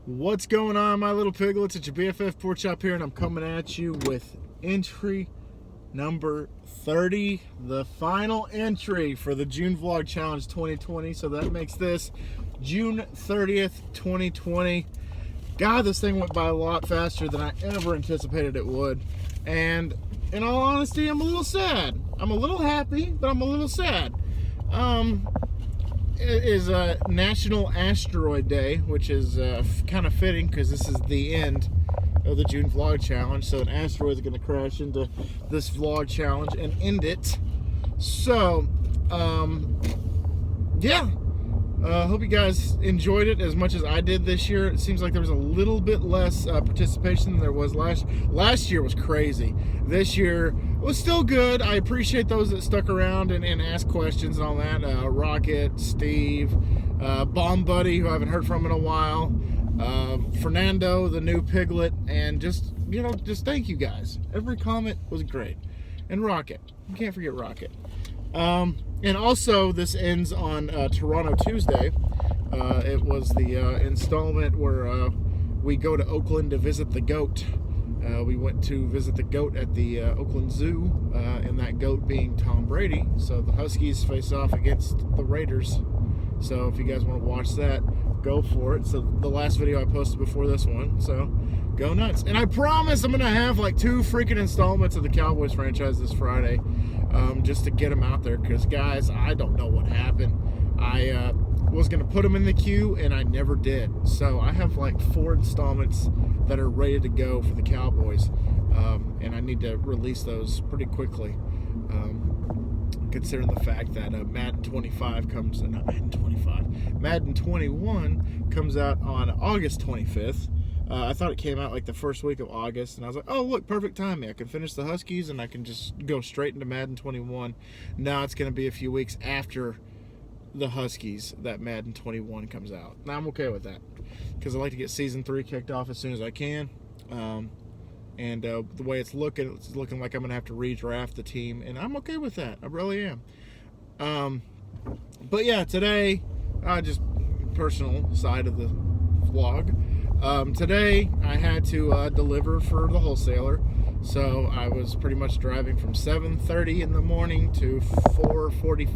What's going on, my little piglets? It's your BFF Pork Chop here, and I'm coming at you with entry number 30, the final entry for the June Vlog Challenge 2020. So that makes this June 30th, 2020. God, this thing went by a lot faster than I ever anticipated it would. And in all honesty, I'm a little sad. I'm a little happy, but I'm a little sad. It is National Asteroid Day, which is kind of fitting because this is the end of the June Vlog Challenge. So an asteroid is going to crash into this Vlog Challenge and end it. So, yeah. Hope you guys enjoyed it as much as I did this year. It seems like there was a little bit less participation than there was last year. Was crazy. This year was still good. I appreciate those that stuck around and asked questions and all that. Rocket, Steve, Bomb Buddy, who I haven't heard from in a while, Fernando, the new piglet, and just thank you guys. Every comment was great. And Rocket, you can't forget Rocket. And also, this ends on Toronto Tuesday. It was the installment where we go to Oakland to visit the goat. We went to visit the goat at the Oakland Zoo, and that goat being Tom Brady. So the Huskies face off against the Raiders. So if you guys want to watch that, go for it. So the last video I posted before this one. So go nuts. And I promise I'm going to have like 2 freaking installments of the Cowboys franchise this Friday. Just to get them out there, because guys, I don't know what happened. I was going to put them in the queue and I never did. So I have like 4 installments that are ready to go for the Cowboys, and I need to release those pretty quickly, considering the fact that Madden 21 comes out on August 25th. I thought it came out like the first week of August, and I was like, oh, look, perfect timing. I can finish the Huskies, and I can just go straight into Madden 21. Now it's going to be a few weeks after the Huskies that Madden 21 comes out. Now, I'm okay with that, because I like to get Season 3 kicked off as soon as I can. And the way it's looking like I'm going to have to redraft the team, and I'm okay with that. I really am. But yeah, today, just personal side of the vlog. Today I had to deliver for the wholesaler, so I was pretty much driving from 7:30 in the morning to 4:40,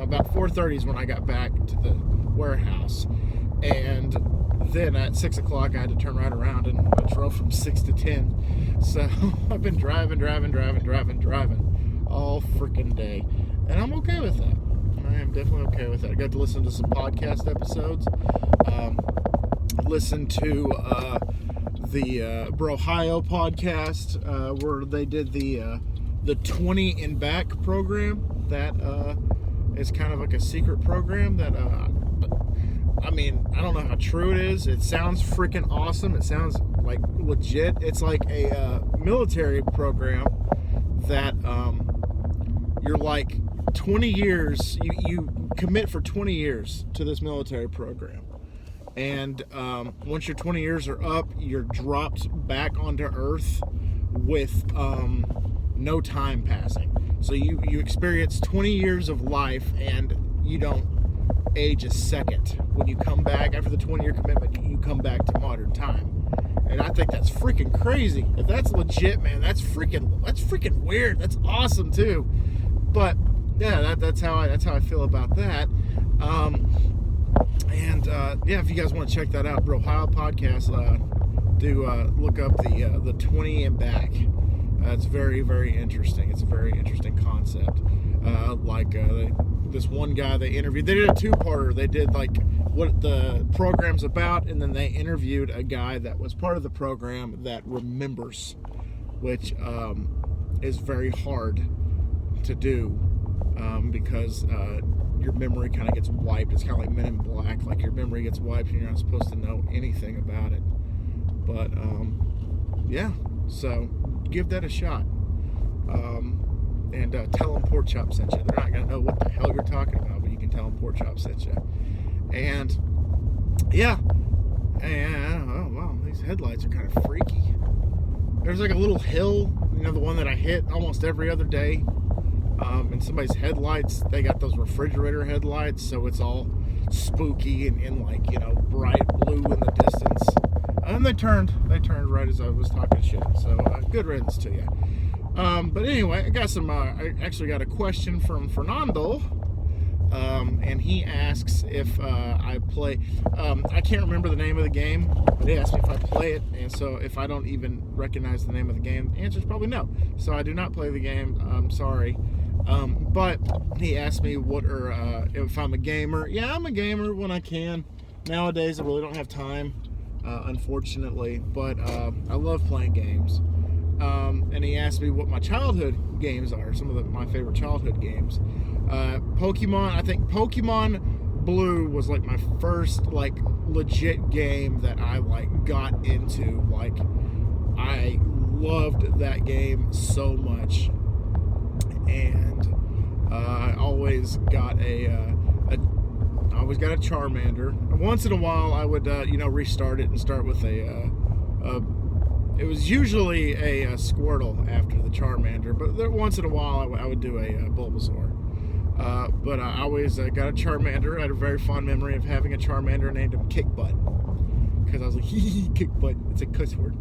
about 4:30 is when I got back to the warehouse, and then at 6 o'clock I had to turn right around, and I drove from 6 to 10, so I've been driving all freaking day, and I'm okay with that. I am definitely okay with that. I got to listen to some podcast episodes. Listen to the Brohio podcast, where they did the 20 and back program. That is kind of like a secret program that I mean, I don't know how true it is. It sounds freaking awesome. It sounds like legit. It's like a military program that you're like 20 years, you commit for 20 years to this military program. And once your 20 years are up, you're dropped back onto Earth with no time passing. So you experience 20 years of life, and you don't age a second. When you come back after the 20-year commitment, you come back to modern time. And I think that's freaking crazy. If that's legit, man, that's freaking weird. That's awesome too. But yeah, that's how I feel about that. Yeah, if you guys want to check that out, Brohio podcast, do look up the 20 and back. It's very, very interesting. It's a very interesting concept. This one guy they interviewed, they did a 2-parter. They did like what the program's about, and then they interviewed a guy that was part of the program that remembers, which is very hard to do, because your memory kind of gets wiped. It's kind of like Men in Black. Like, your memory gets wiped and you're not supposed to know anything about it. But, yeah. So, give that a shot. And tell them Pork Chop sent you. They're not going to know what the hell you're talking about, but you can tell them Pork Chop sent you. And, yeah. And, oh, wow, these headlights are kind of freaky. There's like a little hill, the one that I hit almost every other day. And somebody's headlights, they got those refrigerator headlights, so it's all spooky and like, bright blue in the distance. and they turned right as I was talking shit. So good riddance to you. But anyway, I got some. I actually got a question from Fernando, and he asks if I play. I can't remember the name of the game, but he asked me if I play it, and so if I don't even recognize the name of the game, the answer is probably no. So I do not play the game. I'm sorry. But he asked me if I'm a gamer. Yeah, I'm a gamer when I can. Nowadays, I really don't have time, unfortunately. But I love playing games. And he asked me what my childhood games are. Some of my favorite childhood games. Pokemon. I think Pokemon Blue was like my first like legit game that I like got into. Like I loved that game so much. And I always got a Charmander. Once in a while, I would restart it and start with it was usually a Squirtle after the Charmander, but once in a while I would do a Bulbasaur. But I always got a Charmander. I had a very fond memory of having a Charmander and named him Kickbutt, because I was like, Kickbutt. It's a cuss word.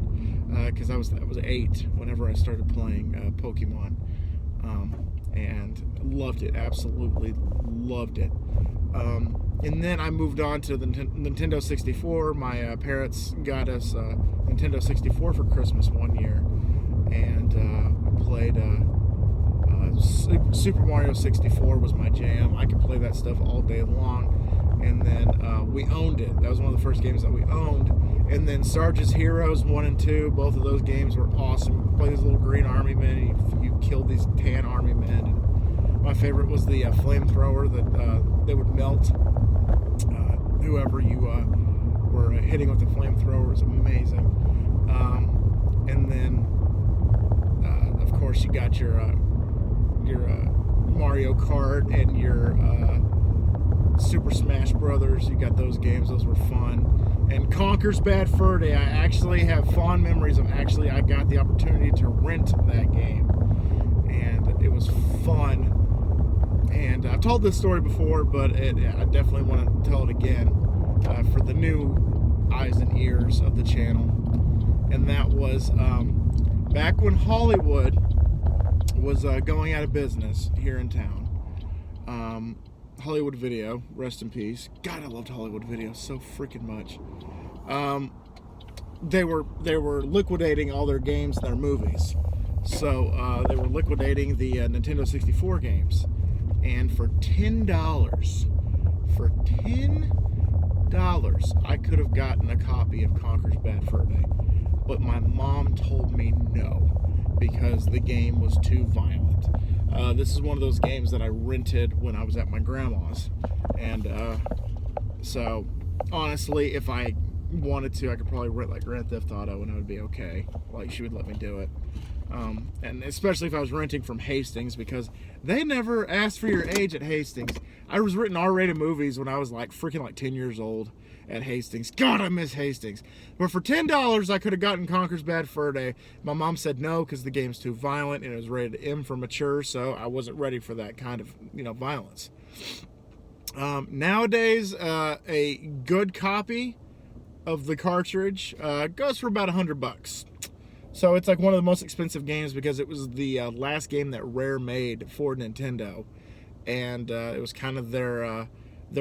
Because I was 8 whenever I started playing Pokemon. And loved it, absolutely loved it. And then I moved on to the Nintendo 64. My parents got us Nintendo 64 for Christmas one year, and played Super Mario 64 was my jam. I could play that stuff all day long. And then we owned it. That was one of the first games that we owned. And then Sarge's Heroes 1 and 2, both of those games were awesome. You play these little green army men, and you killed these tan army men. And my favorite was the flamethrower that they would melt whoever you were hitting with the flamethrower. Was amazing. And then, of course, you got your Mario Kart and your Super Smash Brothers. You got those games; those were fun. And Conker's Bad Fur Day. I actually have fond memories of I got the opportunity to rent that game, and it was fun. And I've told this story before, but I definitely want to tell it again for the new eyes and ears of the channel. And that was back when Hollywood was going out of business here in town. Hollywood Video, rest in peace. God, I loved Hollywood Video so freaking much. They were liquidating all their games and their movies. So they were liquidating the Nintendo 64 games. And for $10, I could have gotten a copy of Conker's Bad Fur Day. But my mom told me no, because the game was too violent. This is one of those games that I rented when I was at my grandma's. And so, honestly, if I wanted to, I could probably rent like Grand Theft Auto and it would be okay. Like, she would let me do it. And especially if I was renting from Hastings, because they never asked for your age at Hastings. I was renting R-rated movies when I was like freaking like 10 years old at Hastings. God, I miss Hastings. But for $10, I could have gotten Conker's Bad Fur Day. My mom said no, because the game's too violent and it was rated M for mature, so I wasn't ready for that kind of, violence. Nowadays, a good copy of the cartridge goes for about $100. So it's like one of the most expensive games, because it was the last game that Rare made for Nintendo, and it was kind of their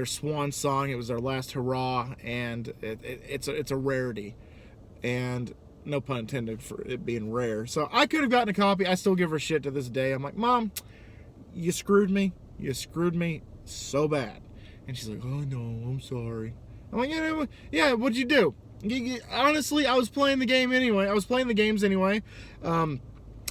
swan song. It was their last hurrah, and it's a rarity, and no pun intended for it being rare. So I could have gotten a copy. I still give her shit to this day. I'm like, Mom, you screwed me. You screwed me so bad. And she's like, oh no, I'm sorry. I'm like, yeah, what'd you do? Honestly, I was playing the game anyway. I was playing the games anyway. I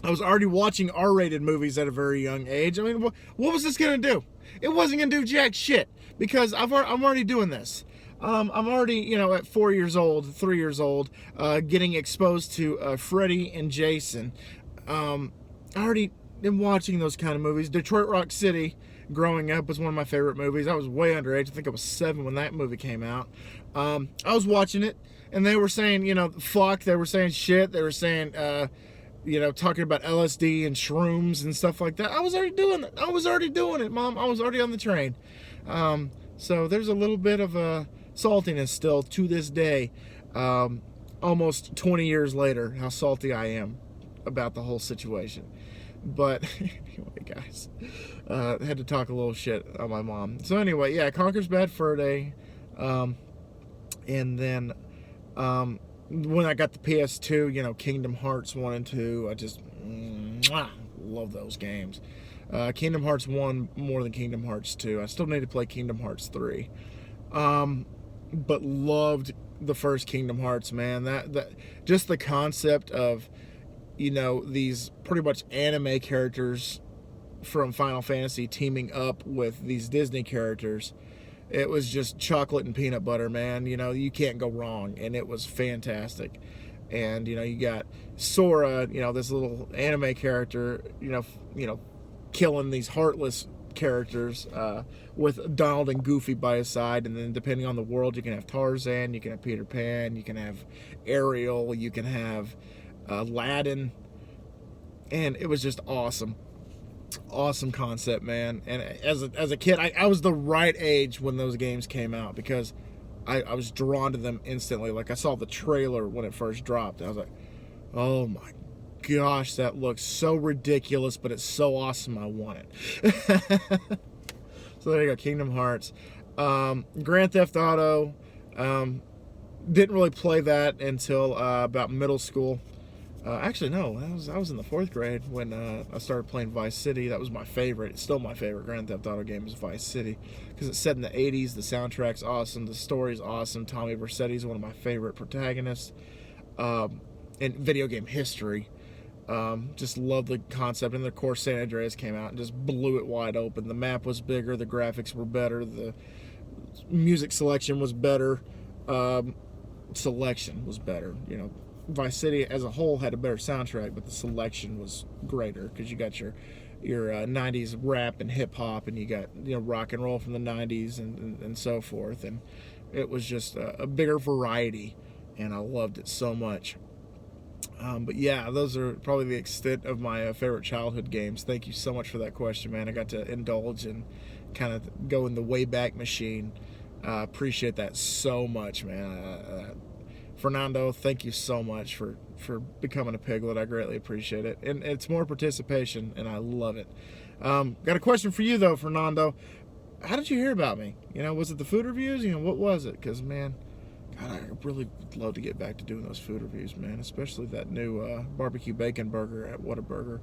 was already watching R-rated movies at a very young age. I mean, what was this gonna do? It wasn't gonna do jack shit, because I'm already doing this. I'm already, at 4 years old, 3 years old, getting exposed to Freddy and Jason. I already am watching those kind of movies. Detroit Rock City, growing up, was one of my favorite movies. I was way underage. I think I was 7 when that movie came out. I was watching it, and they were saying, fuck. They were saying shit. They were saying, talking about LSD and shrooms and stuff like that. I was already doing it. Mom. I was already on the train. So there's a little bit of saltiness still to this day. almost 20 years later how salty I am about the whole situation. But anyway, guys, had to talk a little shit on my mom. So anyway, yeah, Conker's Bad Fur Day, and then when I got the PS2, you know, Kingdom Hearts 1 and 2, I just love those games. Kingdom Hearts 1 more than Kingdom Hearts 2. I still need to play Kingdom Hearts 3. But loved the first Kingdom Hearts, man. That just the concept of, you know, these pretty much anime characters from Final Fantasy teaming up with these Disney characters. It was just chocolate and peanut butter, man. You know, you can't go wrong, and it was fantastic. And you know, you got Sora, you know, this little anime character, you know, killing these heartless characters with Donald and Goofy by his side. And then depending on the world, you can have Tarzan, you can have Peter Pan, you can have Ariel, you can have Aladdin, and it was just awesome concept, man. And as a kid, I was the right age when those games came out, because I was drawn to them instantly. Like, I saw the trailer when it first dropped, and I was like, oh my gosh, that looks so ridiculous, but it's so awesome, I want it. So there you go, Kingdom Hearts. Grand Theft Auto, didn't really play that until about middle school. Actually, no, I was in the 4th grade when I started playing Vice City. That was my favorite. It's still my favorite Grand Theft Auto game is Vice City, because it's set in the 80s. The soundtrack's awesome. The story's awesome. Tommy Vercetti's one of my favorite protagonists in video game history. Just love the concept. And of course, San Andreas came out and just blew it wide open. The map was bigger. The graphics were better. The music selection was better. Selection was better. You know, Vice City as a whole had a better soundtrack, but the selection was greater, because you got your 90s rap and hip hop, and you got, you know, rock and roll from the 90s and so forth. And it was just a bigger variety, and I loved it so much. But yeah, those are probably the extent of my favorite childhood games. Thank you so much for that question, man. I got to indulge and kind of go in the Wayback Machine. Appreciate that so much, man. Fernando, thank you so much for becoming a piglet. I greatly appreciate it. And it's more participation, and I love it. Got a question for you, though, Fernando. How did you hear about me? You know, was it the food reviews? You know, what was it? Because, man, God, I really would love to get back to doing those food reviews, man. Especially that new barbecue bacon burger at Whataburger.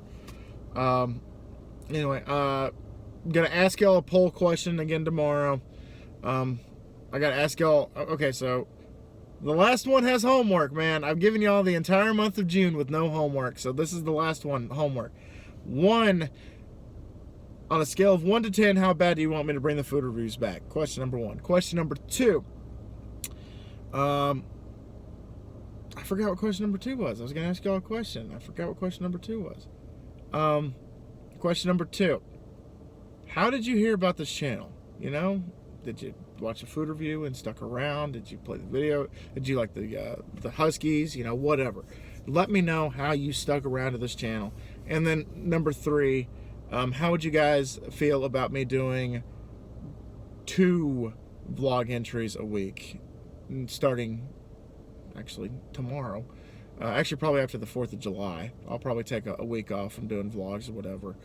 Anyway, going to ask y'all a poll question again tomorrow. I got to ask y'all... Okay, so... the last one has homework, man. I've given y'all the entire month of June with no homework, so this is the last one, homework. On a scale of 1 to 10, how bad do you want me to bring the food reviews back? Question number 1. Question number 2. I forgot what question number 2 was. I was going to ask y'all a question. I forgot what question number 2 was. Question number 2. How did you hear about this channel? You know, did you watch a food review and stuck around? Did you play the video? Did you like the Huskies? You know, whatever. Let me know how you stuck around to this channel. And then number 3, how would you guys feel about me doing 2 vlog entries a week, starting actually tomorrow? Actually, probably after the 4th of July. I'll probably take a week off from doing vlogs or whatever.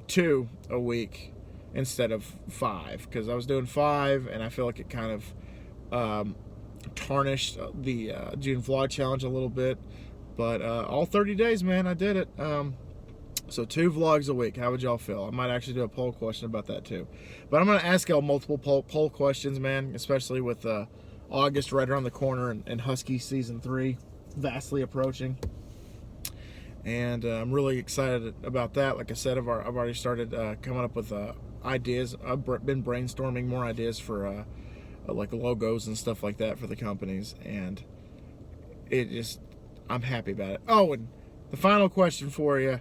2 a week instead of 5, because I was doing 5 and I feel like it kind of tarnished the June vlog challenge a little bit. But all 30 days, man, I did it. So 2 vlogs a week. How would y'all feel? I might actually do a poll question about that too. But I'm going to ask y'all multiple poll questions, man, especially with August right around the corner and Husky Season 3 vastly approaching. And I'm really excited about that. Like I said, I've already started coming up with ideas. I've been brainstorming more ideas for like logos and stuff like that for the companies. And it just, I'm happy about it. Oh, and the final question for you.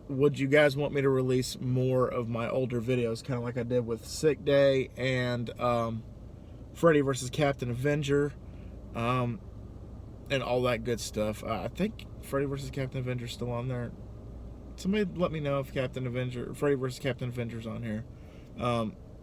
Would you guys want me to release more of my older videos, kind of like I did with Sick Day and Freddy vs. Captain Avenger, and all that good stuff? I think Freddy vs. Captain Avenger is still on there. Somebody let me know if Freddy vs. Captain Avenger's on here.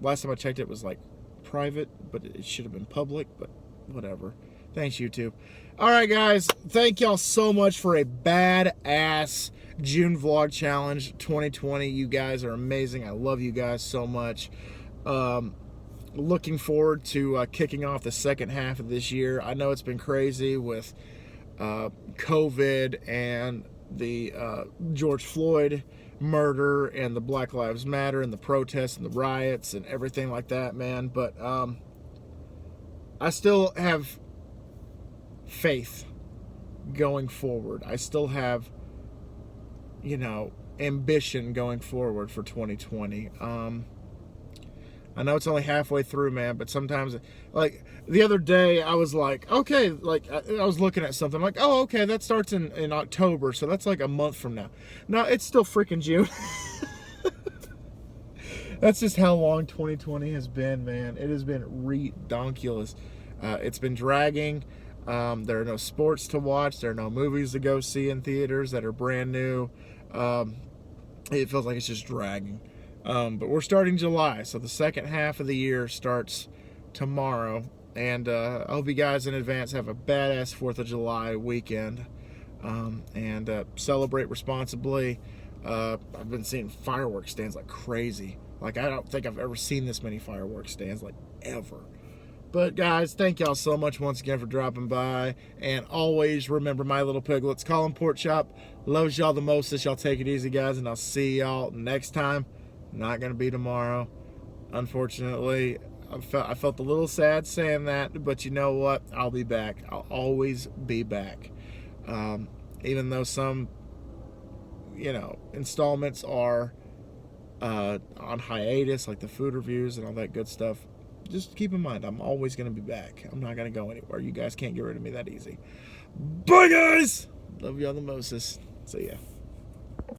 Last time I checked, it was like private, but it should have been public. But whatever. Thanks, YouTube. All right, guys. Thank y'all so much for a badass June vlog challenge 2020. You guys are amazing. I love you guys so much. Looking forward to kicking off the second half of this year. I know it's been crazy with COVID and the George Floyd murder and the Black Lives Matter and the protests and the riots and everything like that, man. But I still have faith going forward. I still have, ambition going forward for 2020. I know it's only halfway through, man, but sometimes, like, the other day, I was like, okay, like, I was looking at something, like, oh, okay, that starts in October, so that's like a month from now. No, it's still freaking June. That's just how long 2020 has been, man. It has been redonkulous. It's been dragging. There are no sports to watch. There are no movies to go see in theaters that are brand new. It feels like it's just dragging. But we're starting July, so the second half of the year starts tomorrow. And I hope you guys in advance have a badass 4th of July weekend. And celebrate responsibly. I've been seeing fireworks stands like crazy. Like, I don't think I've ever seen this many fireworks stands, like, ever. But, guys, thank y'all so much once again for dropping by. And always remember, my little piglets, Colin Pork Chop loves y'all the most. Y'all take it easy, guys, and I'll see y'all next time. Not going to be tomorrow, unfortunately. I felt a little sad saying that, but you know what? I'll be back. I'll always be back. Even though some, installments are on hiatus, like the food reviews and all that good stuff. Just keep in mind, I'm always going to be back. I'm not going to go anywhere. You guys can't get rid of me that easy. Bye, guys! Love y'all the mostest. See ya.